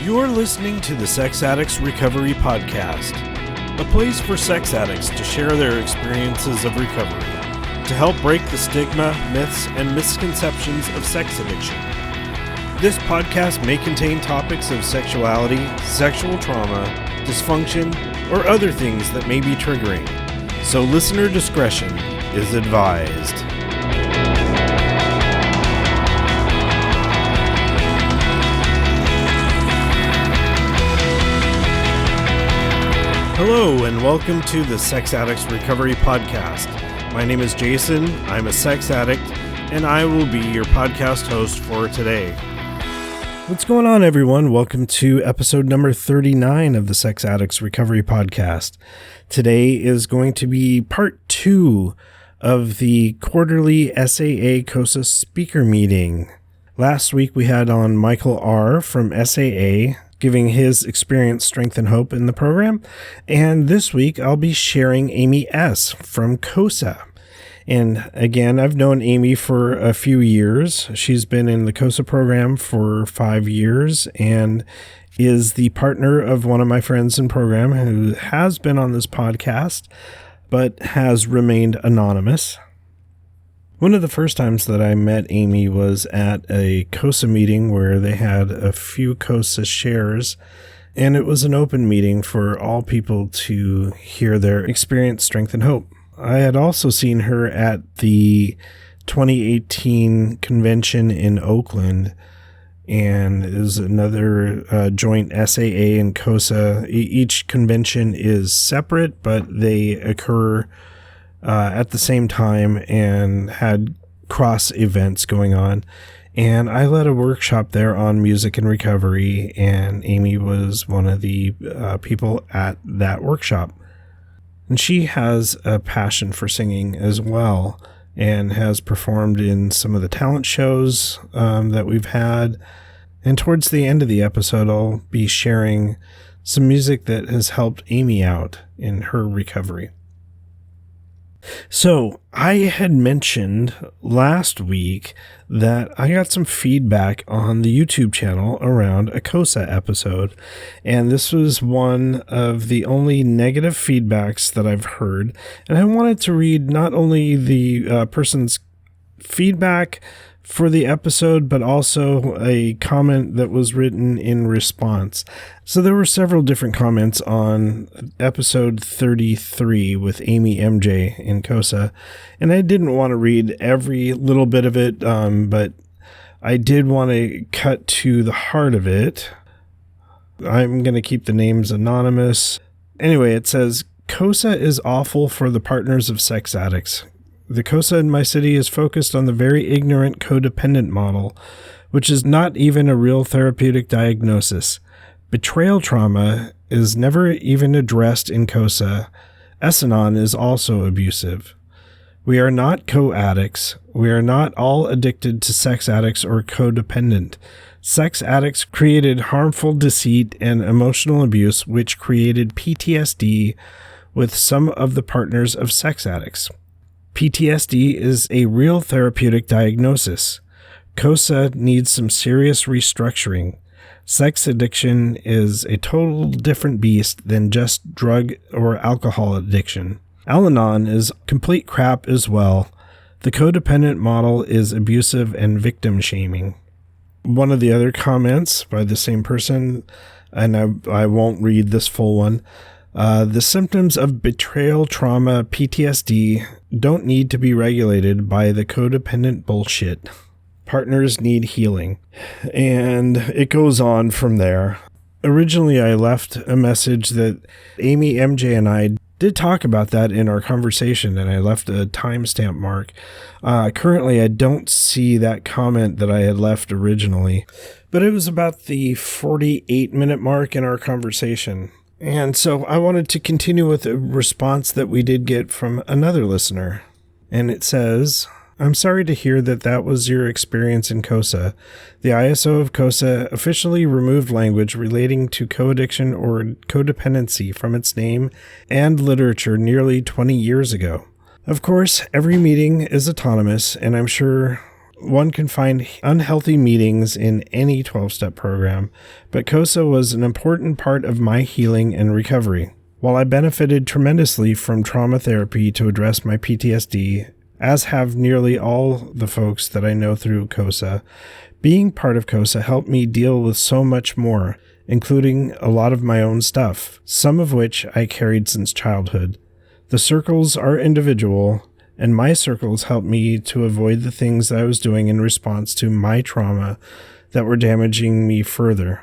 You're listening to the Sex Addicts Recovery Podcast, a place for sex addicts to share their experiences of recovery, to help break the stigma, myths, and misconceptions of sex addiction. This podcast may contain topics of sexuality, sexual trauma, dysfunction, or other things that may be triggering, so listener discretion is advised. Hello and welcome to the Sex Addicts Recovery Podcast. My name is Jason, I'm a sex addict, and I will be your podcast host for today. What's going on, everyone? Welcome to episode number 39 of the Sex Addicts Recovery Podcast. Today is going to be part 2 of the quarterly SAA COSA Speaker Meeting. Last week we had on Michael R. from SAA, giving his experience, strength, and hope in the program. And this week, I'll be sharing Amy S. from COSA. And again, I've known Amy for a few years. She's been in the COSA program for 5 years and is the partner of one of my friends in program who has been on this podcast, but has remained anonymous. One of the first times that I met Amy was at a COSA meeting where they had a few COSA shares, and it was an open meeting for all people to hear their experience, strength, and hope. I had also seen her at the 2018 convention in Oakland, and it was another joint SAA and COSA. Each convention is separate, but they occur at the same time and had cross events going on. And I led a workshop there on music and recovery, and Amy was one of the people at that workshop. And she has a passion for singing as well and has performed in some of the talent shows that we've had. And towards the end of the episode, I'll be sharing some music that has helped Amy out in her recovery. So I had mentioned last week that I got some feedback on the YouTube channel around a COSA episode, and this was one of the only negative feedbacks that I've heard. And I wanted to read not only the person's feedback for the episode, but also a comment that was written in response. So there were several different comments on episode 33 with Amy MJ in COSA, and I didn't want to read every little bit of it, but I did want to cut to the heart of it. I'm going to keep the names anonymous. Anyway, it says, COSA is awful for the partners of sex addicts. The COSA in my city is focused on the very ignorant codependent model, which is not even a real therapeutic diagnosis. Betrayal trauma is never even addressed in COSA. Essanon is also abusive. We are not co-addicts. We are not all addicted to sex addicts or codependent. Sex addicts created harmful deceit and emotional abuse, which created PTSD with some of the partners of sex addicts. PTSD is a real therapeutic diagnosis. COSA needs some serious restructuring. Sex addiction is a total different beast than just drug or alcohol addiction. Al-Anon is complete crap as well. The codependent model is abusive and victim shaming. One of the other comments by the same person, and I won't read this full one, the symptoms of betrayal trauma, PTSD, don't need to be regulated by the codependent bullshit. Partners need healing. And it goes on from there. Originally, I left a message that Amy, MJ, and I did talk about that in our conversation, and I left a timestamp mark. Currently, I don't see that comment that I had left originally, but it was about the 48-minute mark in our conversation. And so I wanted to continue with a response that we did get from another listener. And it says, I'm sorry to hear that was your experience in COSA. The ISO of COSA officially removed language relating to co-addiction or codependency from its name and literature nearly 20 years ago. Of course, every meeting is autonomous, and I'm sure one can find unhealthy meetings in any 12-step program, but COSA was an important part of my healing and recovery. While I benefited tremendously from trauma therapy to address my PTSD, as have nearly all the folks that I know through COSA, being part of COSA helped me deal with so much more, including a lot of my own stuff, some of which I carried since childhood. The circles are individual, and my circles helped me to avoid the things that I was doing in response to my trauma that were damaging me further.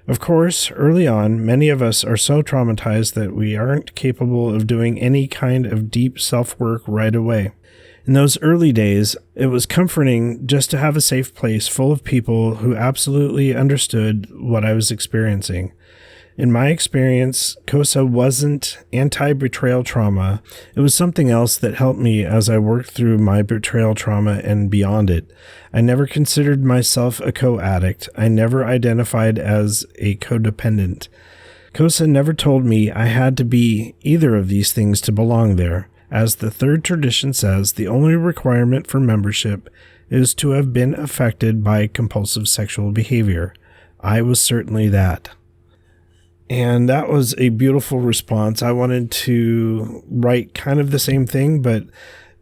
Of course, early on, many of us are so traumatized that we aren't capable of doing any kind of deep self-work right away. In those early days, it was comforting just to have a safe place full of people who absolutely understood what I was experiencing. In my experience, COSA wasn't anti-betrayal trauma. It was something else that helped me as I worked through my betrayal trauma and beyond it. I never considered myself a co-addict. I never identified as a codependent. COSA never told me I had to be either of these things to belong there. As the third tradition says, the only requirement for membership is to have been affected by compulsive sexual behavior. I was certainly that. And that was a beautiful response. I wanted to write kind of the same thing, but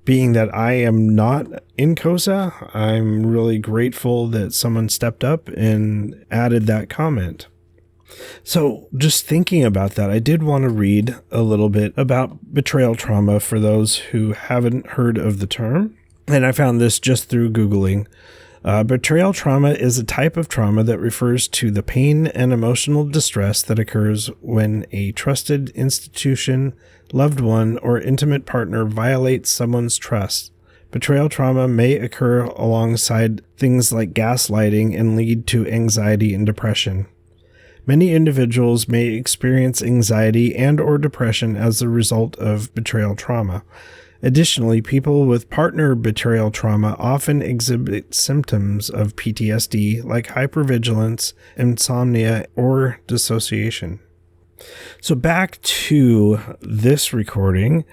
being that I am not in COSA, I'm really grateful that someone stepped up and added that comment. So just thinking about that, I did want to read a little bit about betrayal trauma for those who haven't heard of the term. And I found this just through Googling. Betrayal trauma is a type of trauma that refers to the pain and emotional distress that occurs when a trusted institution, loved one, or intimate partner violates someone's trust. Betrayal trauma may occur alongside things like gaslighting and lead to anxiety and depression. Many individuals may experience anxiety and or depression as a result of betrayal trauma. Additionally, people with partner betrayal trauma often exhibit symptoms of PTSD like hypervigilance, insomnia, or dissociation. So back to this recording,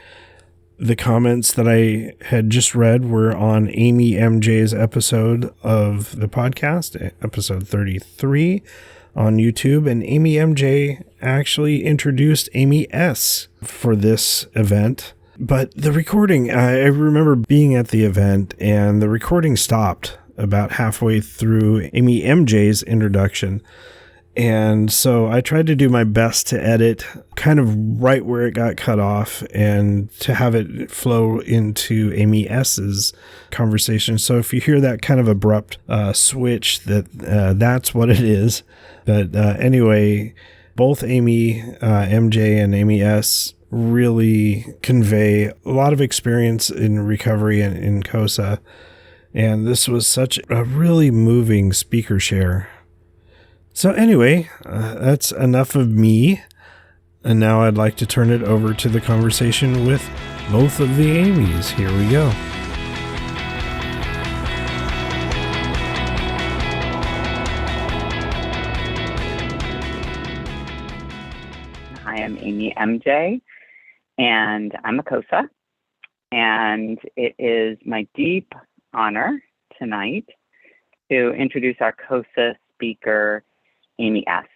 the comments that I had just read were on Amy MJ's episode of the podcast, episode 33 on YouTube, and Amy MJ actually introduced Amy S for this event. But the recording, I remember being at the event and the recording stopped about halfway through Amy MJ's introduction. And so I tried to do my best to edit kind of right where it got cut off and to have it flow into Amy S's conversation. So if you hear that kind of abrupt switch, that's what it is. But anyway, both Amy MJ and Amy S really convey a lot of experience in recovery and in COSA. And this was such a really moving speaker share. So anyway, that's enough of me. And now I'd like to turn it over to the conversation with both of the Amys. Here we go. Hi, I'm Amy MJ, and I'm a COSA. And it is my deep honor tonight to introduce our COSA speaker, Amy S.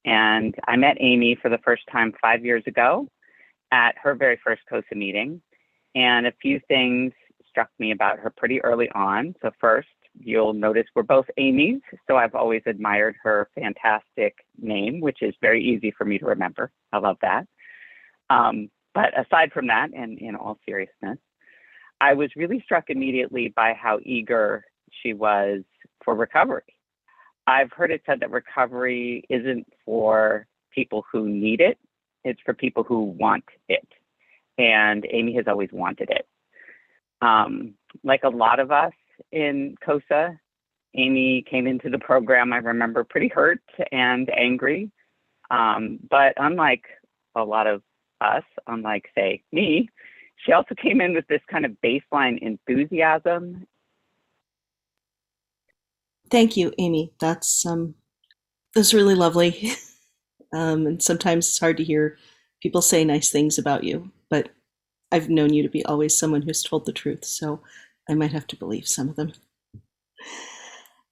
And I met Amy for the first time 5 years ago at her very first COSA meeting. And a few things struck me about her pretty early on. So first, you'll notice we're both Amy's. So I've always admired her fantastic name, which is very easy for me to remember. I love that. But aside from that, and in all seriousness, I was really struck immediately by how eager she was for recovery. I've heard it said that recovery isn't for people who need it, it's for people who want it. And Amy has always wanted it. Like a lot of us in COSA, Amy came into the program, I remember, pretty hurt and angry. But unlike a lot of us, unlike, say, me, she also came in with this kind of baseline enthusiasm. Thank you, Amy. That's really lovely. And sometimes it's hard to hear people say nice things about you, but I've known you to be always someone who's told the truth, so I might have to believe some of them.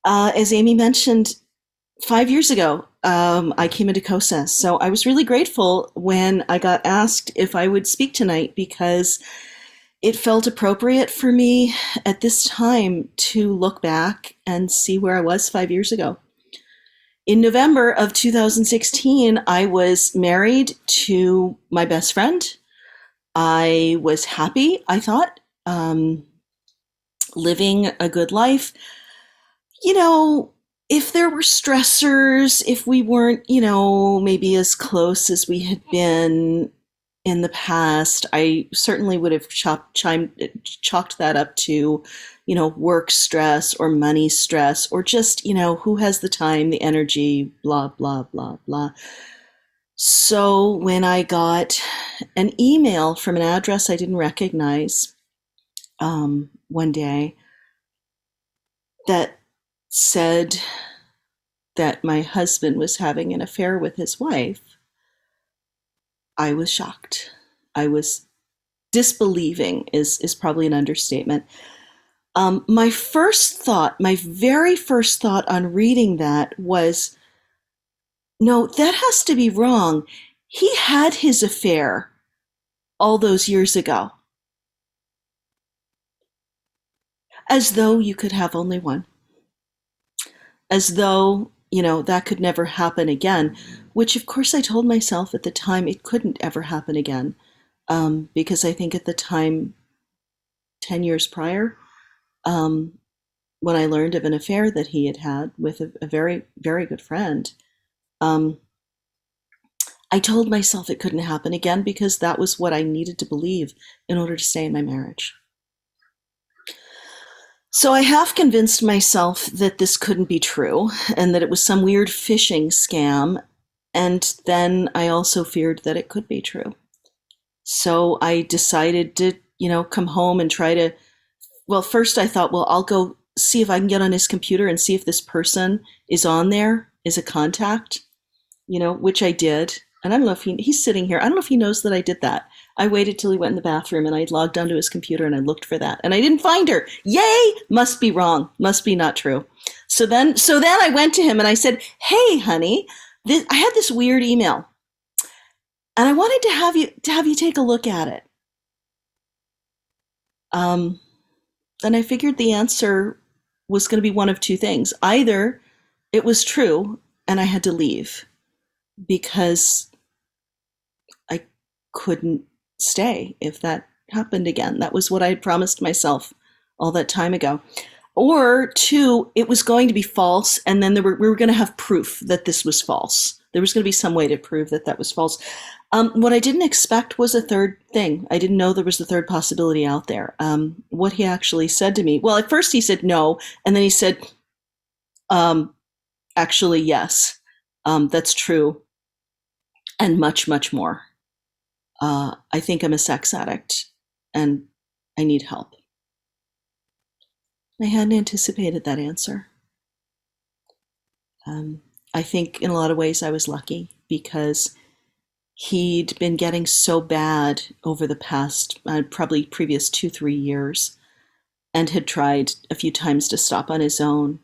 As Amy mentioned, 5 years ago, I came into COSA. So I was really grateful when I got asked if I would speak tonight because it felt appropriate for me at this time to look back and see where I was 5 years ago. In November of 2016, I was married to my best friend. I was happy, I thought, living a good life. You know, if there were stressors, if we weren't, maybe as close as we had been in the past, I certainly would have chalked that up to, work stress or money stress or just, who has the time, the energy, blah, blah, blah, blah. So when I got an email from an address I didn't recognize one day that said that my husband was having an affair with his wife, I was shocked. I was disbelieving is probably an understatement. My very first thought on reading that was, no, that has to be wrong. He had his affair all those years ago. As though you could have only one. As though, that could never happen again, which of course I told myself at the time it couldn't ever happen again. Because I think at the time, 10 years prior, when I learned of an affair that he had had with a very, very good friend, I told myself it couldn't happen again because that was what I needed to believe in order to stay in my marriage. So I half convinced myself that this couldn't be true and that it was some weird phishing scam. And then I also feared that it could be true. So I decided to, come home and try to, well, first I thought, well, I'll go see if I can get on his computer and see if this person is on there, is a contact, which I did. And I don't know if he's sitting here. I don't know if he knows that I did that. I waited till he went in the bathroom and I logged onto his computer and I looked for that. And I didn't find her. Yay! Must be wrong. Must be not true. So then I went to him and I said, hey, honey, I had this weird email. And I wanted to have you take a look at it. And I figured the answer was going to be one of two things. Either it was true and I had to leave because I couldn't stay if that happened again. That was what I had promised myself all that time ago. Or two, it was going to be false, and then we were going to have proof that this was false. There was going to be some way to prove that that was false. What I didn't expect was a third thing. I didn't know there was a third possibility out there. What he actually said to me, well, at first he said no, and then he said, actually, yes, that's true, and much, much more. I think I'm a sex addict, and I need help. I hadn't anticipated that answer. I think in a lot of ways I was lucky because he'd been getting so bad over the past, probably previous 2-3 years, and had tried a few times to stop on his own.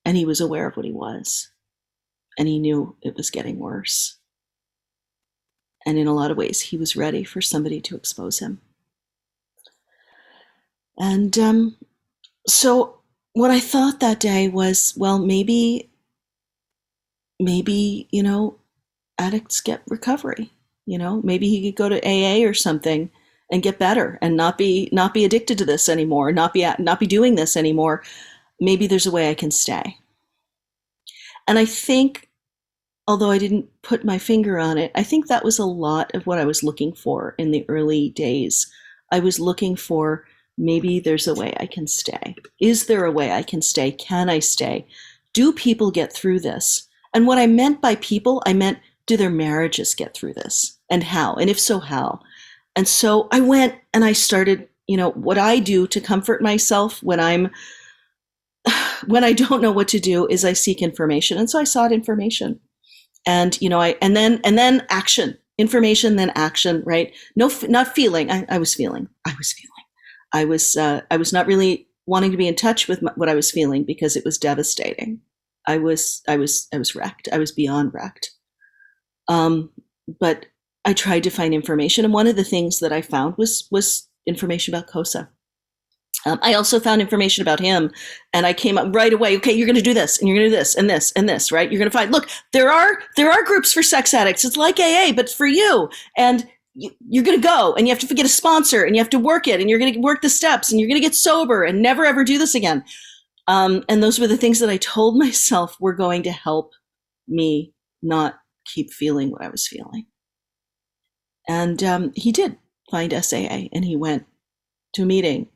And he was aware of what he was. And he knew it was getting worse. And in a lot of ways, he was ready for somebody to expose him. And so what I thought that day was, well, maybe, addicts get recovery. Maybe he could go to AA or something and get better and not be addicted to this anymore, not be doing this anymore. Maybe there's a way I can stay. And I think, although I didn't put my finger on it, I think that was a lot of what I was looking for in the early days. I was looking for, maybe there's a way I can stay. Is there a way I can stay? Can I stay? Do people get through this? And what I meant by people, I meant, do their marriages get through this? And how? And if so, how? And so I went and I started, what I do to comfort myself when I don't know what to do is I seek information. And so I sought information. And, and then action, information, then action, right? No, not feeling. I was feeling. I was not really wanting to be in touch with what I was feeling because it was devastating. I was wrecked. I was beyond wrecked. But I tried to find information, and one of the things that I found was information about COSA. I also found information about him, and I came up right away. Okay, you're going to do this, and you're going to do this, and this, and this, right? You're going to find. Look, there are groups for sex addicts. It's like AA, but for you. And you're going to go, and you have to get a sponsor, and you have to work it, and you're going to work the steps, and you're going to get sober, and never ever do this again. And those were the things that I told myself were going to help me not keep feeling what I was feeling. And he did find SAA, and he went to a meeting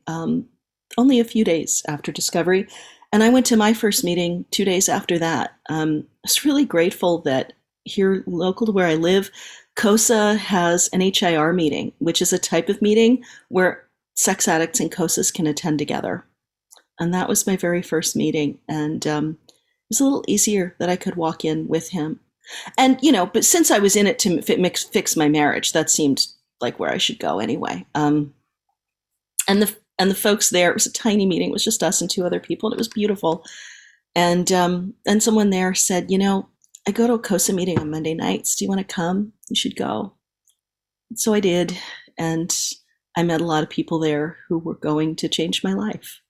only a few days after discovery. And I went to my first meeting 2 days after that. I was really grateful that here, local to where I live, COSA has an HIR meeting, which is a type of meeting where sex addicts and COSAs can attend together. And that was my very first meeting. And it was a little easier that I could walk in with him. And, but since I was in it to fix my marriage, that seemed like where I should go anyway. And the folks there, it was a tiny meeting. It was just us and 2 other people, and it was beautiful. And someone there said, I go to a COSA meeting on Monday nights. Do you want to come? You should go. So I did. And I met a lot of people there who were going to change my life.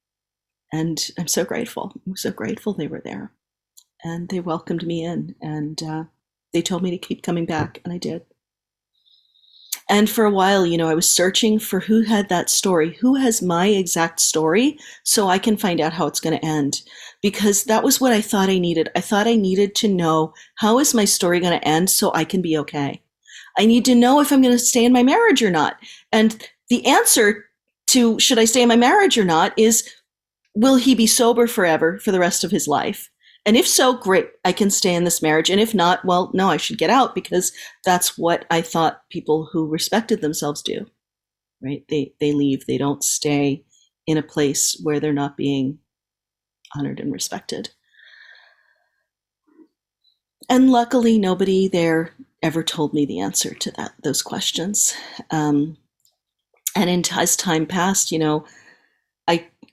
And I'm so grateful. I'm so grateful they were there. And they welcomed me in. And they told me to keep coming back. And I did. And for a while, I was searching for who had that story, who has my exact story, so I can find out how it's going to end. Because that was what I thought I needed. I thought I needed to know, how is my story going to end so I can be okay? I need to know if I'm going to stay in my marriage or not. And the answer to should I stay in my marriage or not is, will he be sober forever for the rest of his life? And if so, great, I can stay in this marriage. And if not, well, no, I should get out, because that's what I thought people who respected themselves do, right? They leave. They don't stay in a place where they're not being honored and respected. And luckily, nobody there ever told me the answer to those questions. And as time passed,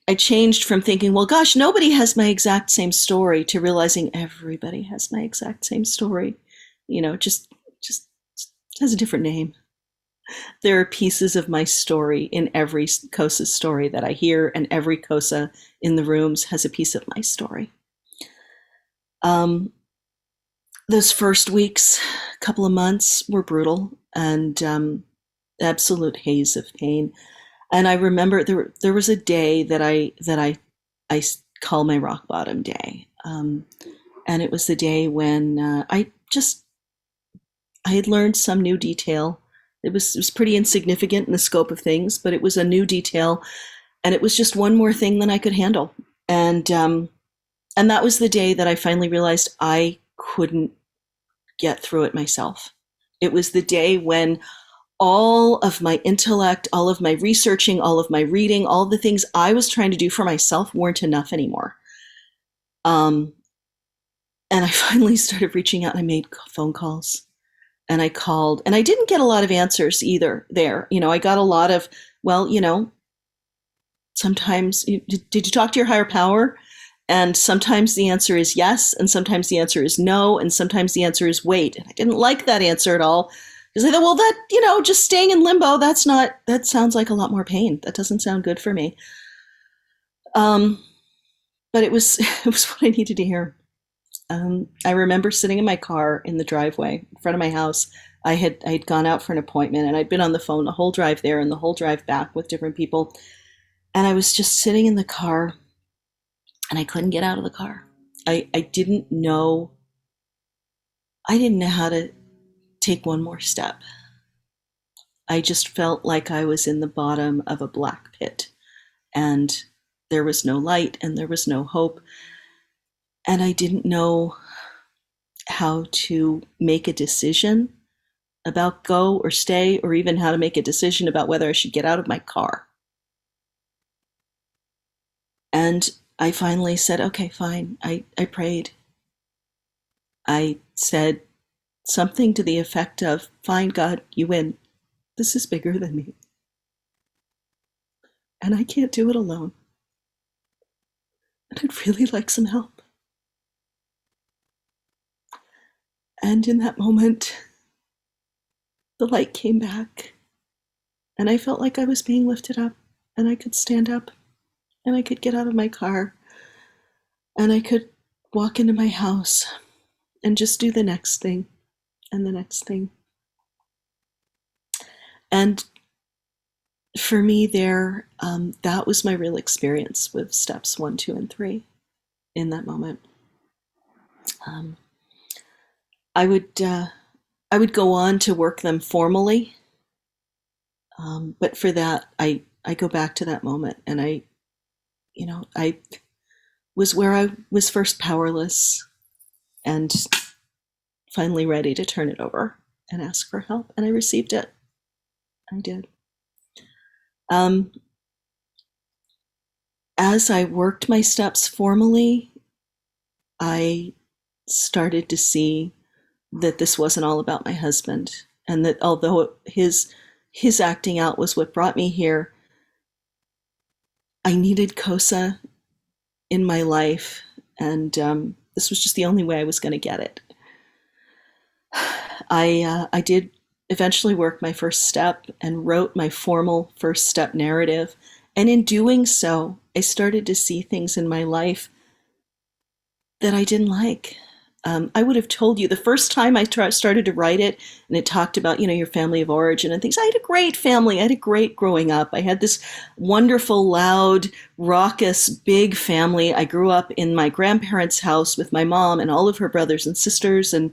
I changed from thinking, well, gosh, nobody has my exact same story, to realizing everybody has my exact same story. Just has a different name. There are pieces of my story in every COSA story that I hear, and every COSA in the rooms has a piece of my story. Those first weeks, couple of months, were brutal and absolute haze of pain. And I remember there was a day that I call my rock bottom day, and it was the day when I had learned some new detail. It was pretty insignificant in the scope of things, but it was a new detail, and it was just one more thing than I could handle. And that was the day that I finally realized I couldn't get through it myself. It was the day when all of my intellect, all of my researching, all of my reading, all the things I was trying to do for myself weren't enough anymore. And I finally started reaching out, and I made phone calls, and I called, and I didn't get a lot of answers either there. I got a lot of, well, sometimes, did you talk to your higher power? And sometimes the answer is yes, and sometimes the answer is no, and sometimes the answer is wait. And I didn't like that answer at all. Because I thought, well, that, just staying in limbo, that sounds like a lot more pain. That doesn't sound good for me. But it was what I needed to hear. I remember sitting in my car in the driveway in front of my house. I had gone out for an appointment, and I'd been on the phone the whole drive there and the whole drive back with different people. And I was just sitting in the car, and I couldn't get out of the car. I didn't know how to take one more step. I just felt like I was in the bottom of a black pit, and there was no light, and there was no hope. And I didn't know how to make a decision about go or stay, or even how to make a decision about whether I should get out of my car. And I finally said, okay, fine. I prayed. I said something to the effect of, fine, God, you win. This is bigger than me. And I can't do it alone. and I'd really like some help. And in that moment, the light came back, and I felt like I was being lifted up, and I could stand up, and I could get out of my car, and I could walk into my house and just do the next thing and the next thing. And for me there, that was my real experience with steps 1, 2, and 3 in that moment. I would go on to work them formally, but for that, I go back to that moment, and I was where I was first powerless and finally ready to turn it over and ask for help, and I received it. I did. As I worked my steps formally, I started to see that this wasn't all about my husband, and that although his acting out was what brought me here, I needed COSA in my life, and this was just the only way I was going to get it. I did eventually work my first step and wrote my formal first step narrative, and in doing so, I started to see things in my life that I didn't like. I would have told you the first time I started to write it, and it talked about, your family of origin and things. I had a great family. I had a great growing up. I had this wonderful, loud, raucous, big family. I grew up in my grandparents' house with my mom and all of her brothers and sisters. And,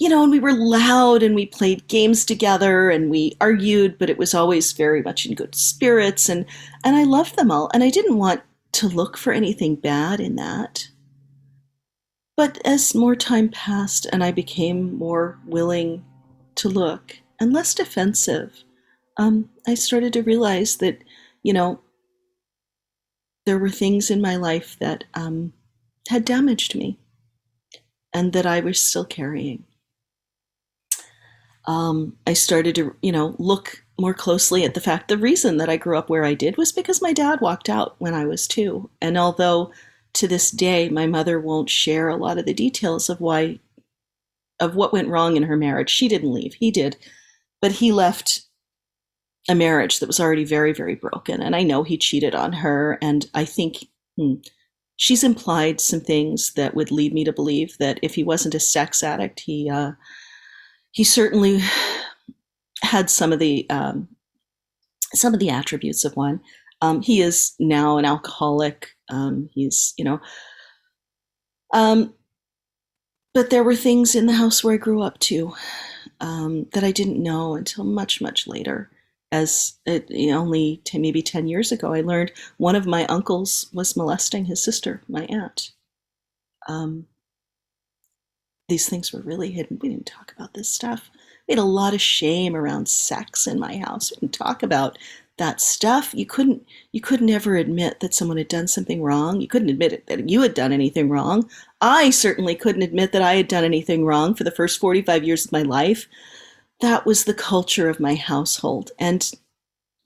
and we were loud, and we played games together, and we argued, but it was always very much in good spirits. And I loved them all. And I didn't want to look for anything bad in that. But as more time passed and I became more willing to look and less defensive, I started to realize that, there were things in my life that had damaged me and that I was still carrying. I started to, look more closely at the reason that I grew up where I did was because my dad walked out when I was 2. And although to this day, my mother won't share a lot of the details of what went wrong in her marriage. She didn't leave, he did, but he left a marriage that was already very, very broken. And I know he cheated on her. And I think she's implied some things that would lead me to believe that if he wasn't a sex addict, he certainly had some of the attributes of one. He is now an alcoholic. He's, but there were things in the house where I grew up too, that I didn't know until much, much later. As only maybe 10 years ago, I learned one of my uncles was molesting his sister, my aunt. These things were really hidden. We didn't talk about this stuff. We had a lot of shame around sex in my house. We didn't talk about that stuff. You couldn't ever admit that someone had done something wrong. You couldn't admit that you had done anything wrong. I certainly couldn't admit that I had done anything wrong for the first 45 years of my life. That was the culture of my household. And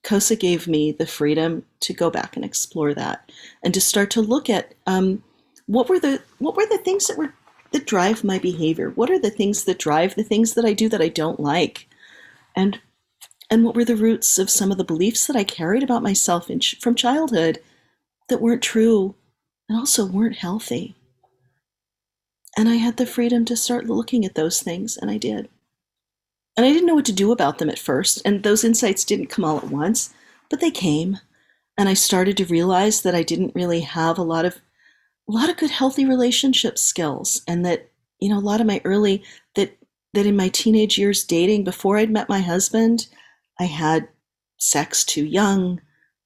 COSA gave me the freedom to go back and explore that and to start to look at what were the things that drive my behavior? What are the things that drive the things that I do that I don't like? And what were the roots of some of the beliefs that I carried about myself from childhood that weren't true and also weren't healthy? And I had the freedom to start looking at those things, and I did. And I didn't know what to do about them at first, and those insights didn't come all at once, but they came. And I started to realize that I didn't really have a lot of good, healthy relationship skills, and that, a lot of my early, that in my teenage years dating before I'd met my husband, I had sex too young.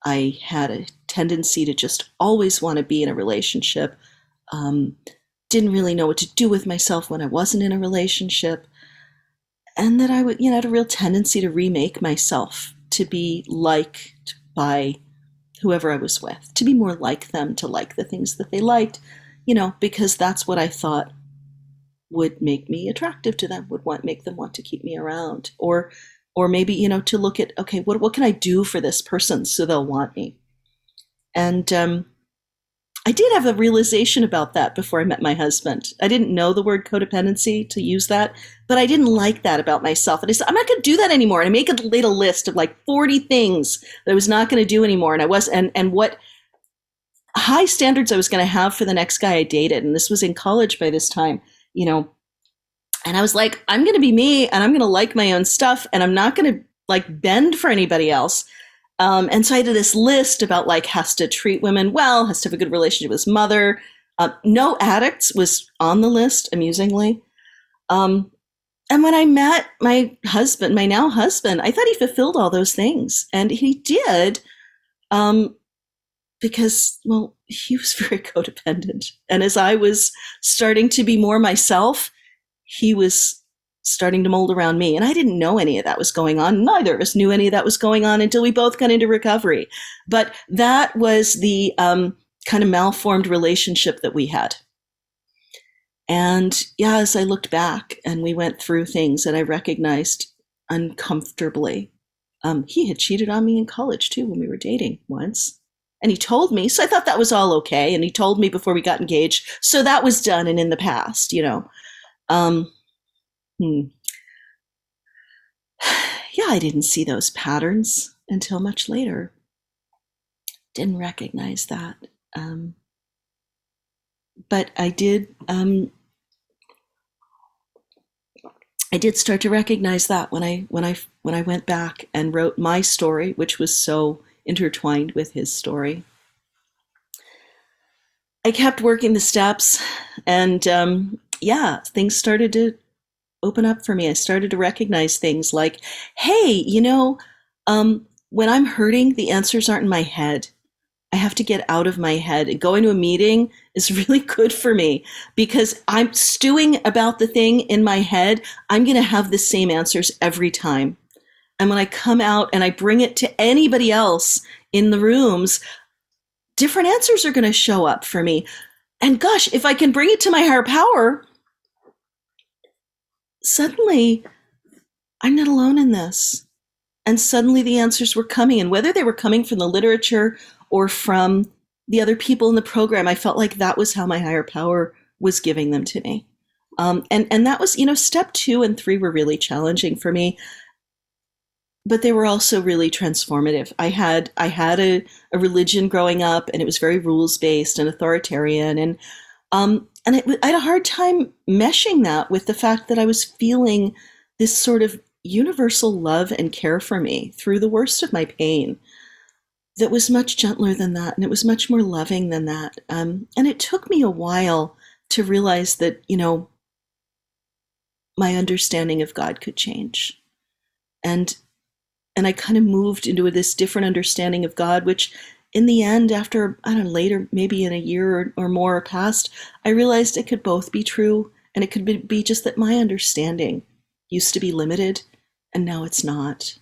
I had a tendency to just always want to be in a relationship. Didn't really know what to do with myself when I wasn't in a relationship. And that I would, had a real tendency to remake myself, to be liked by whoever I was with, to be more like them, to like the things that they liked, because that's what I thought would make me attractive to them, would make them want to keep me around. Or maybe, to look at, okay, what can I do for this person so they'll want me? And I did have a realization about that before I met my husband. I didn't know the word codependency to use that, but I didn't like that about myself. And I said, I'm not going to do that anymore. And I made a list of like 40 things that I was not going to do anymore. And I was, and what high standards I was going to have for the next guy I dated. And this was in college by this time, you know. And I was like, I'm going to be me and I'm going to like my own stuff and I'm not going to like bend for anybody else. And so I did this list about like has to treat women well, has to have a good relationship with his mother. No addicts was on the list, amusingly. And when I met my husband, my now husband, I thought he fulfilled all those things. And he did, because, well, he was very codependent. And as I was starting to be more myself, he was starting to mold around me. And I didn't know any of that was going on. Neither of us knew any of that was going on until we both got into recovery. But that was the kind of malformed relationship that we had. And yeah, as I looked back and we went through things and I recognized uncomfortably, he had cheated on me in college too when we were dating once. And he told me, so I thought that was all okay. And he told me before we got engaged. So that was done and in the past, you know. Yeah, I didn't see those patterns until much later. Didn't recognize that. But I did start to recognize that when I went back and wrote my story, which was so intertwined with his story. I kept working the steps and yeah, things started to open up for me. I started to recognize things like, hey, you know, when I'm hurting, the answers aren't in my head. I have to get out of my head. And going to a meeting is really good for me because I'm stewing about the thing in my head. I'm going to have the same answers every time. And when I come out and I bring it to anybody else in the rooms, different answers are going to show up for me. And gosh, if I can bring it to my higher power, suddenly I'm not alone in this. And suddenly the answers were coming. And whether they were coming from the literature or from the other people in the program, I felt like that was how my higher power was giving them to me. And that was, you know, step 2 and 3 were really challenging for me, but they were also really transformative. I had a religion growing up, and it was very rules-based and authoritarian, and I had a hard time meshing that with the fact that I was feeling this sort of universal love and care for me through the worst of my pain that was much gentler than that, and it was much more loving than that. And it took me a while to realize that, you know, my understanding of God could change. And I kind of moved into this different understanding of God, which in the end, after, I don't know, later, maybe in a year or more passed, I realized it could both be true. And it could be just that my understanding used to be limited and now it's not.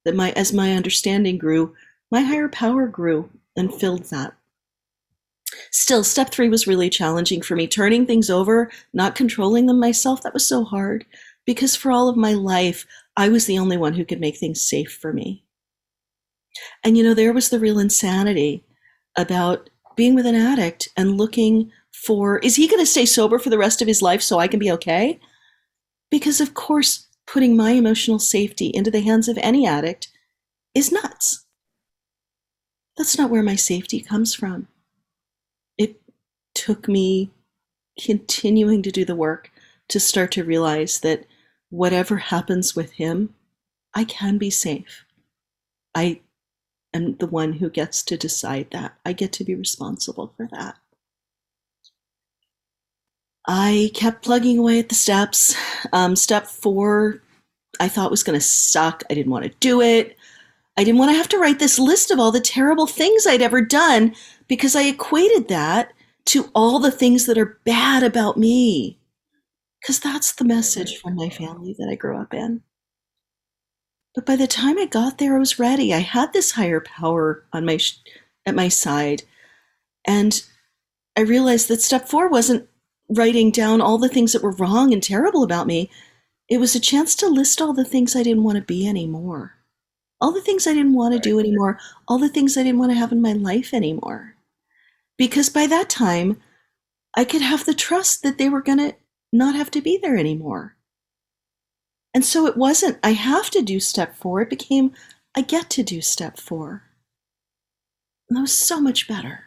That as my understanding grew, my higher power grew and filled that. Still, step 3 was really challenging for me. Turning things over, not controlling them myself, that was so hard because for all of my life, I was the only one who could make things safe for me. And, you know, there was the real insanity about being with an addict and looking for, is he going to stay sober for the rest of his life so I can be okay? Because, of course, putting my emotional safety into the hands of any addict is nuts. That's not where my safety comes from. It took me continuing to do the work to start to realize that whatever happens with him, I can be safe. I am the one who gets to decide that. I get to be responsible for that. I kept plugging away at the steps. Step 4, I thought was going to suck. I didn't want to do it. I didn't want to have to write this list of all the terrible things I'd ever done because I equated that to all the things that are bad about me. Because that's the message from my family that I grew up in. But by the time I got there, I was ready. I had this higher power on at my side. And I realized that step 4 wasn't writing down all the things that were wrong and terrible about me. It was a chance to list all the things I didn't want to be anymore. All the things I didn't want to do anymore. All the things I didn't want to have in my life anymore. because by that time, I could have the trust that they were going to not have to be there anymore. And so it wasn't, I have to do step 4. It became, I get to do step 4. And that was so much better.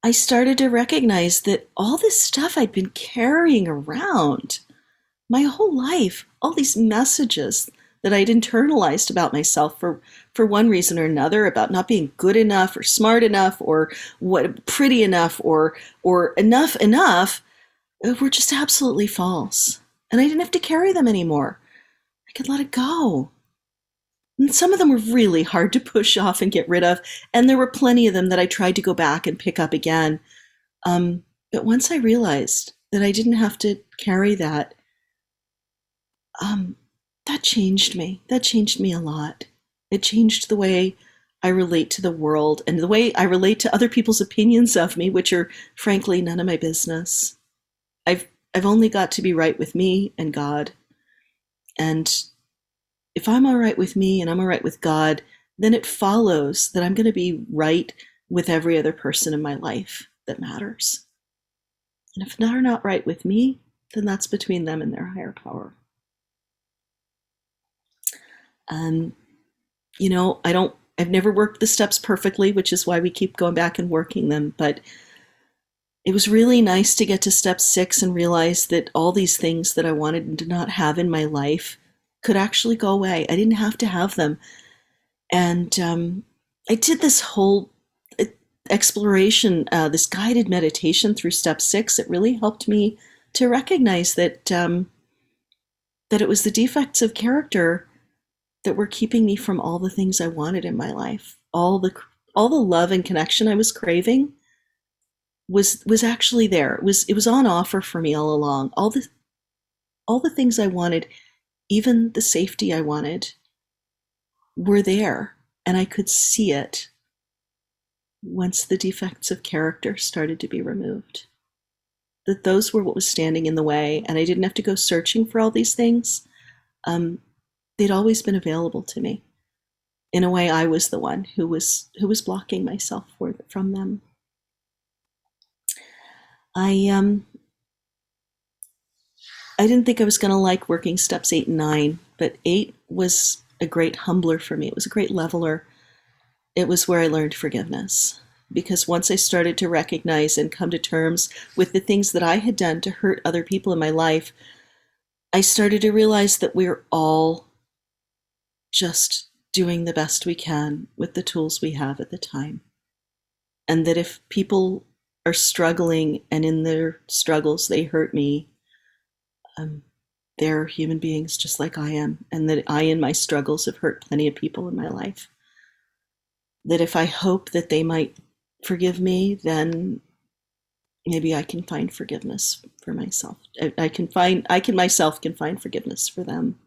I started to recognize that all this stuff I'd been carrying around my whole life, all these messages that I'd internalized about myself for one reason or another, about not being good enough or smart enough or what pretty enough or enough, were just absolutely false. And I didn't have to carry them anymore. I could let it go. And some of them were really hard to push off and get rid of, and there were plenty of them that I tried to go back and pick up again. But once I realized that I didn't have to carry that, that changed me. That changed me a lot. It changed the way I relate to the world and the way I relate to other people's opinions of me, which are frankly none of my business. I've only got to be right with me and God. And if I'm all right with me and I'm all right with God, then it follows that I'm going to be right with every other person in my life that matters. And if they're not right with me, then that's between them and their higher power. I've never worked the steps perfectly, which is why we keep going back and working them. But it was really nice to get to step 6 and realize that all these things that I wanted to not have in my life could actually go away. I didn't have to have them. And I did this whole exploration, this guided meditation through step 6. It really helped me to recognize that it was the defects of character that were keeping me from all the things I wanted in my life. All the love and connection I was craving was actually there. It was on offer for me all along. All the things I wanted, even the safety I wanted, were there, and I could see it once the defects of character started to be removed. That those were what was standing in the way, and I didn't have to go searching for all these things. They'd always been available to me. In a way, I was the one who was blocking myself from them. I didn't think I was going to like working steps 8 and 9, but 8 was a great humbler for me. It was a great leveler. It was where I learned forgiveness. Because once I started to recognize and come to terms with the things that I had done to hurt other people in my life, I started to realize that we're all just doing the best we can with the tools we have at the time. And that if people are struggling and in their struggles they hurt me, they're human beings just like I am, and that I in my struggles have hurt plenty of people in my life. That if I hope that they might forgive me, then maybe I can find forgiveness for myself. I myself can find forgiveness for them.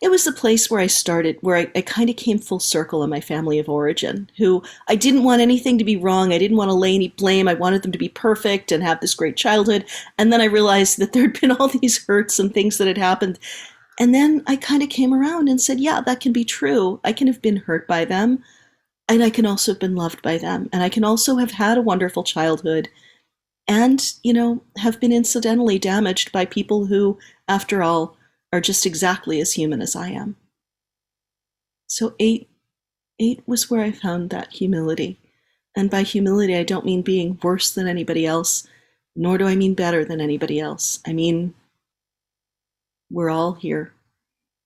It was the place where I started, where I kind of came full circle in my family of origin, who I didn't want anything to be wrong. I didn't want to lay any blame. I wanted them to be perfect and have this great childhood. And then I realized that there'd been all these hurts and things that had happened. And then I kind of came around and said, yeah, that can be true. I can have been hurt by them, and I can also have been loved by them. And I can also have had a wonderful childhood and, have been incidentally damaged by people who, after all, are just exactly as human as I am. So 8 was where I found that humility. And by humility, I don't mean being worse than anybody else, nor do I mean better than anybody else. I mean, we're all here.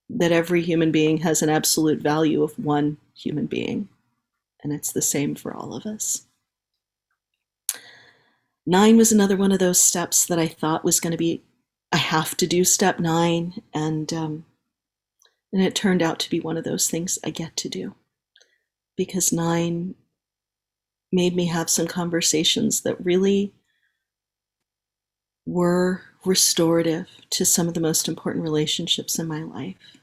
That every human being has an absolute value of one human being. And it's the same for all of us. 9 was another one of those steps that I thought was going to be, I have to do step 9, and it turned out to be one of those things I get to do, because 9 made me have some conversations that really were restorative to some of the most important relationships in my life,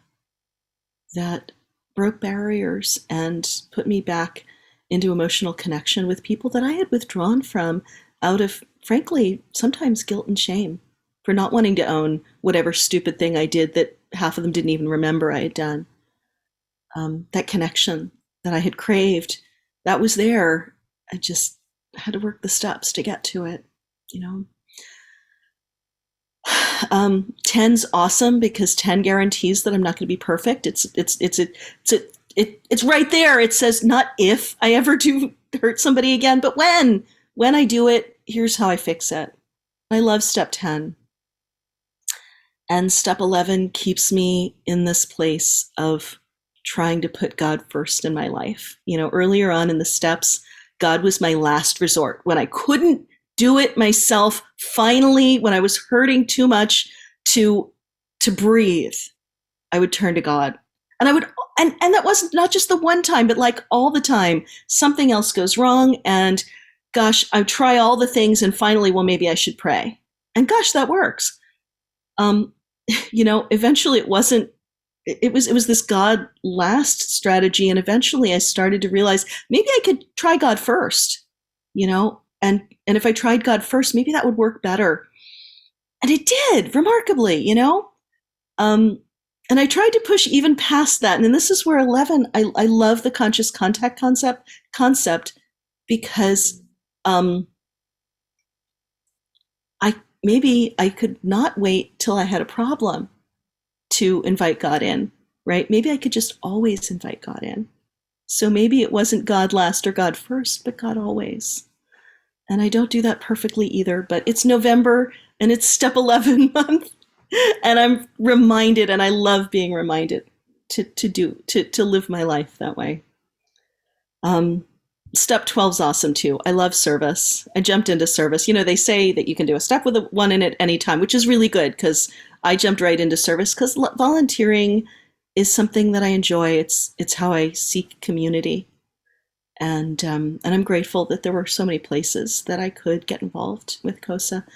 that broke barriers and put me back into emotional connection with people that I had withdrawn from out of, frankly, sometimes guilt and shame for not wanting to own whatever stupid thing I did that half of them didn't even remember I had done. That connection that I had craved, that was there, I just had to work the steps to get to it, you know. 10's awesome because 10 guarantees that I'm not going to be perfect. It's right there. It says not if I ever do hurt somebody again, but when. When I do it, here's how I fix it. I love step 10. And step 11 keeps me in this place of trying to put God first in my life. You know, earlier on in the steps, God was my last resort. When I couldn't do it myself, finally, when I was hurting too much to breathe, I would turn to God. And I would, and that wasn't not just the one time, but like all the time, something else goes wrong. And gosh, I try all the things. And finally, well, maybe I should pray. And gosh, that works. You know, eventually it was this God last strategy. And eventually I started to realize maybe I could try God first, you know, and if I tried God first, maybe that would work better. And it did remarkably, you know. And I tried to push even past that. And then this is where 11, I love the conscious contact concept because maybe I could not wait till I had a problem to invite God in, right? Maybe I could just always invite God in. So maybe it wasn't God last or God first, but God always. And I don't do that perfectly either, but it's November and it's step 11 month. And I'm reminded, and I love being reminded to live my life that way. Step 12 is awesome too. I love service. I jumped into service. You know, they say that you can do a step with a 1 in it anytime, which is really good because I jumped right into service because volunteering is something that I enjoy. It's how I seek community. And I'm grateful that there were so many places that I could get involved with COSA.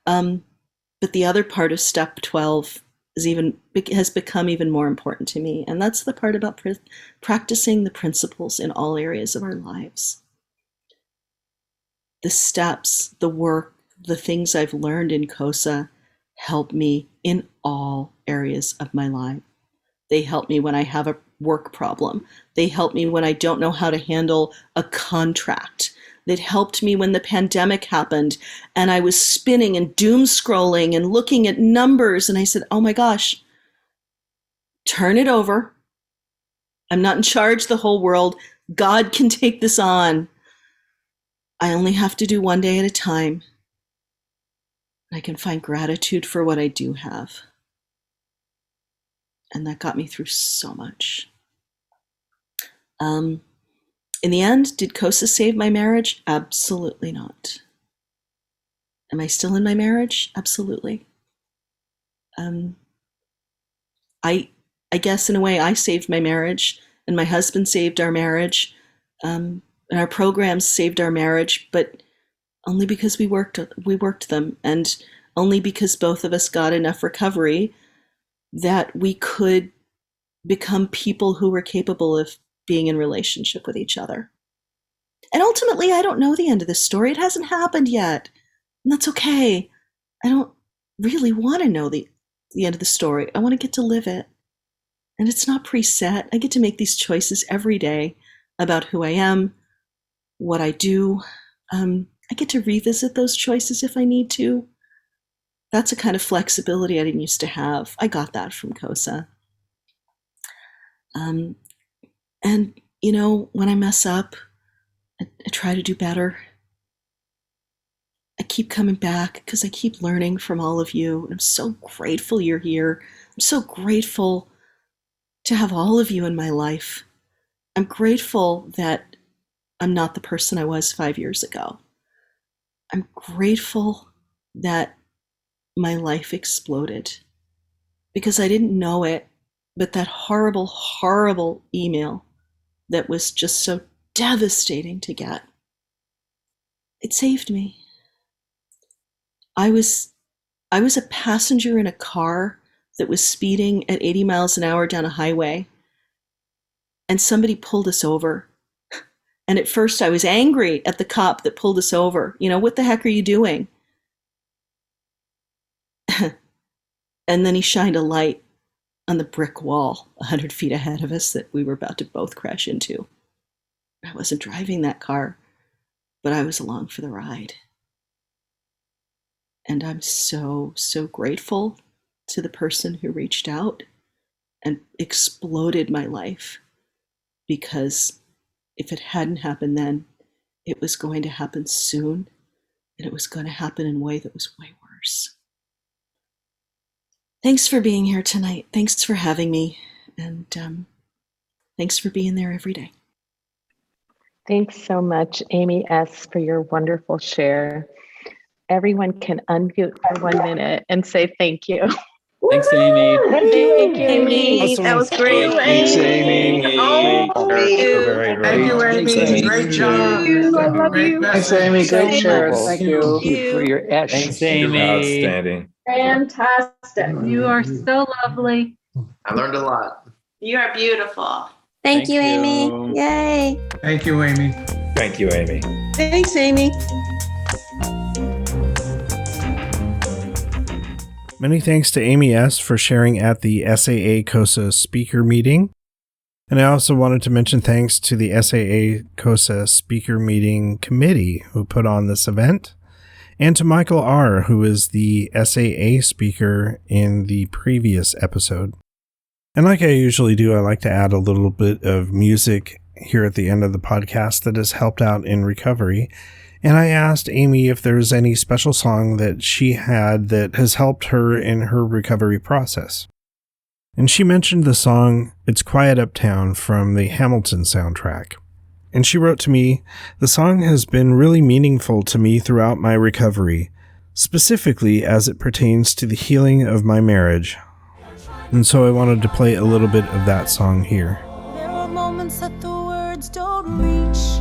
But the other part of step 12 has become even more important to me. And that's the part about practicing the principles in all areas of our lives. The steps, the work, the things I've learned in COSA help me in all areas of my life. They help me when I have a work problem. They help me when I don't know how to handle a contract. That helped me when the pandemic happened and I was spinning and doom scrolling and looking at numbers. And I said, oh my gosh, turn it over. I'm not in charge of the whole world. God can take this on. I only have to do one day at a time. I can find gratitude for what I do have. And that got me through so much. In the end, did COSA save my marriage? Absolutely not. Am I still in my marriage? Absolutely. I guess in a way I saved my marriage and my husband saved our marriage, and our programs saved our marriage, but only because we worked them, and only because both of us got enough recovery that we could become people who were capable of being in relationship with each other. And ultimately, I don't know the end of this story. It hasn't happened yet. And that's okay. I don't really want to know the end of the story. I want to get to live it. And it's not preset. I get to make these choices every day about who I am, what I do. I get to revisit those choices if I need to. That's a kind of flexibility I didn't used to have. I got that from COSA. And, you know, when I mess up, I try to do better. I keep coming back because I keep learning from all of you. I'm so grateful you're here. I'm so grateful to have all of you in my life. I'm grateful that I'm not the person I was 5 years ago. I'm grateful that my life exploded because I didn't know it, but that horrible, horrible email that was just so devastating to get, it saved me. I was a passenger in a car that was speeding at 80 miles an hour down a highway, and somebody pulled us over. And at first I was angry at the cop that pulled us over. You know, what the heck are you doing? And then he shined a light on the brick wall 100 feet ahead of us that we were about to both crash into. I wasn't driving that car. but I was along for the ride. And I'm so, so grateful to the person who reached out and exploded my life, because if it hadn't happened then, it was going to happen soon, and it was going to happen in a way that was way worse. Thanks for being here tonight. Thanks for having me. And thanks for being there every day. Thanks so much, Amy S., for your wonderful share. Everyone can unmute for 1 minute and say thank you. Thanks, Amy. Thank you, Amy. Awesome. That was great. Thanks, Amy. Thank you, Amy. Great job. I love Great you. message. Thanks, Amy. Great So share. much. Thank you. Thank you. For your Thanks, Amy. Outstanding. Fantastic. You are so lovely. I learned a lot. You are beautiful. Thank you, Amy. Yay. Thank you, Amy. Thank you, Amy. Thanks, Amy. Many thanks to Amy S. for sharing at the SAA COSA Speaker Meeting. And I also wanted to mention thanks to the SAA COSA Speaker Meeting Committee who put on this event, and to Michael R., who is the SAA speaker in the previous episode. And like I usually do, I like to add a little bit of music here at the end of the podcast that has helped out in recovery. And I asked Amy if there's any special song that she had that has helped her in her recovery process. And she mentioned the song It's Quiet Uptown from the Hamilton soundtrack. And she wrote to me, "The song has been really meaningful to me throughout my recovery, specifically as it pertains to the healing of my marriage." And so I wanted to play a little bit of that song here. There are moments that the words don't reach.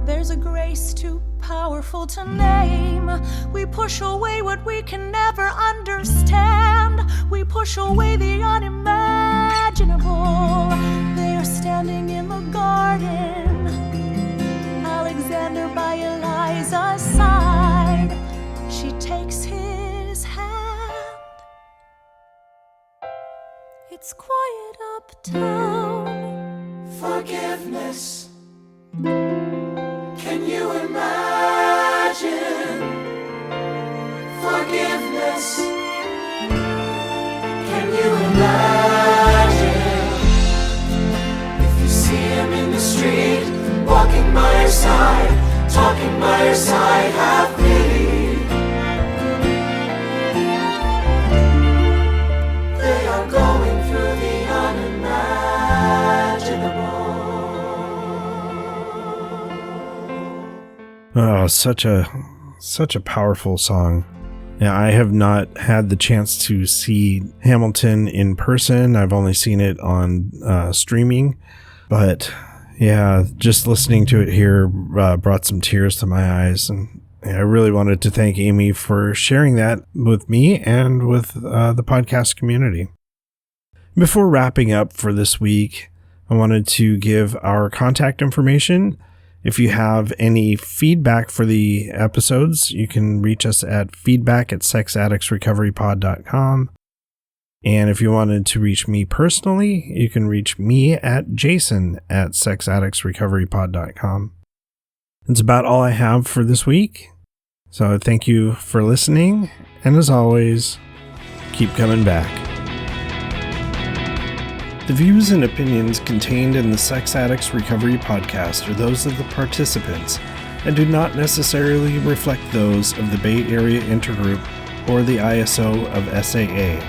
There's a grace too powerful to name. We push away what we can never understand. We push away the unimaginable. They are standing in the garden, Alexander by Eliza's side. She takes his hand. It's quiet uptown. Forgiveness. Can you imagine? Forgiveness. Can you imagine? If you see him in the street, walking by your side, talking by your side, have pity. They are going through the unimaginable. Oh, such a powerful song. Now, I have not had the chance to see Hamilton in person. I've only seen it on streaming. But yeah, just listening to it here brought some tears to my eyes. And I really wanted to thank Amy for sharing that with me and with the podcast community. Before wrapping up for this week, I wanted to give our contact information. If you have any feedback for the episodes, you can reach us at feedback@sexaddictsrecoverypod.com. And if you wanted to reach me personally, you can reach me at jason@sexaddictsrecoverypod.com. That's about all I have for this week. So thank you for listening. And as always, keep coming back. The views and opinions contained in the Sex Addicts Recovery Podcast are those of the participants and do not necessarily reflect those of the Bay Area Intergroup or the ISO of SAA.